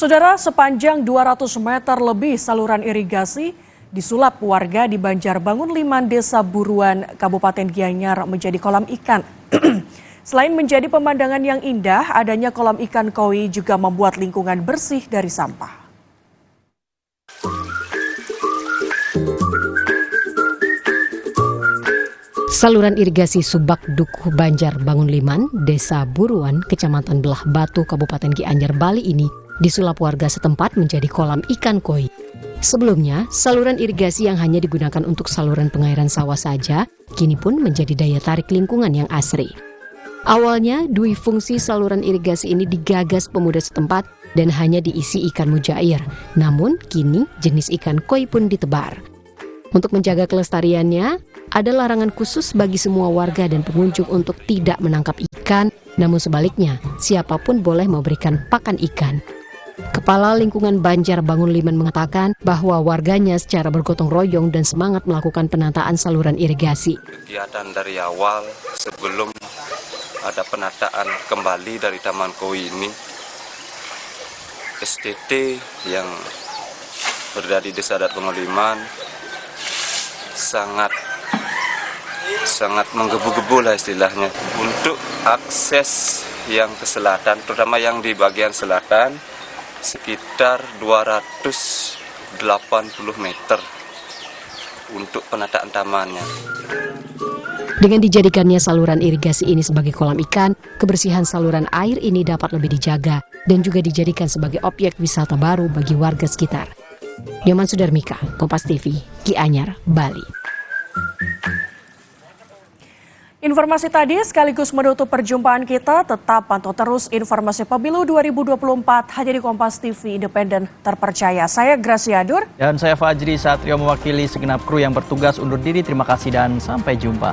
Saudara, sepanjang 200 meter lebih saluran irigasi disulap warga di Banjarbangun 5, Desa Buruan, Kabupaten Gianyar menjadi kolam ikan. Selain menjadi pemandangan yang indah, adanya kolam ikan koi juga membuat lingkungan bersih dari sampah. Saluran irigasi Subak Dukuh Banjarbangun 5, Desa Buruan, Kecamatan Belah Batu, Kabupaten Gianyar, Bali ini disulap warga setempat menjadi kolam ikan koi. Sebelumnya, saluran irigasi yang hanya digunakan untuk saluran pengairan sawah saja, kini pun menjadi daya tarik lingkungan yang asri. Awalnya, dui fungsi saluran irigasi ini digagas pemuda setempat dan hanya diisi ikan mujair. Namun, kini jenis ikan koi pun ditebar. Untuk menjaga kelestariannya, ada larangan khusus bagi semua warga dan pengunjung untuk tidak menangkap ikan, namun sebaliknya, siapapun boleh memberikan pakan ikan. Kepala Lingkungan Banjarbangun 5 mengatakan bahwa warganya secara bergotong royong dan semangat melakukan penataan saluran irigasi. Kegiatan dari awal sebelum ada penataan kembali dari Taman Koi ini, STT yang berada di Desa Adat Pengoliman sangat menggebu-gebu lah istilahnya untuk akses yang ke selatan, terutama yang di bagian selatan sekitar 280 meter untuk penataan tamannya. Dengan dijadikannya saluran irigasi ini sebagai kolam ikan, kebersihan saluran air ini dapat lebih dijaga dan juga dijadikan sebagai objek wisata baru bagi warga sekitar. Nyoman Sudarmika, Kompas TV, Gianyar, Bali. Informasi tadi sekaligus menutup perjumpaan kita. Tetap pantau terus informasi Pemilu 2024 hanya di Kompas TV Independen Terpercaya. Saya Gracia Dur. Dan saya Fajri Satrio mewakili segenap kru yang bertugas undur diri. Terima kasih dan sampai jumpa.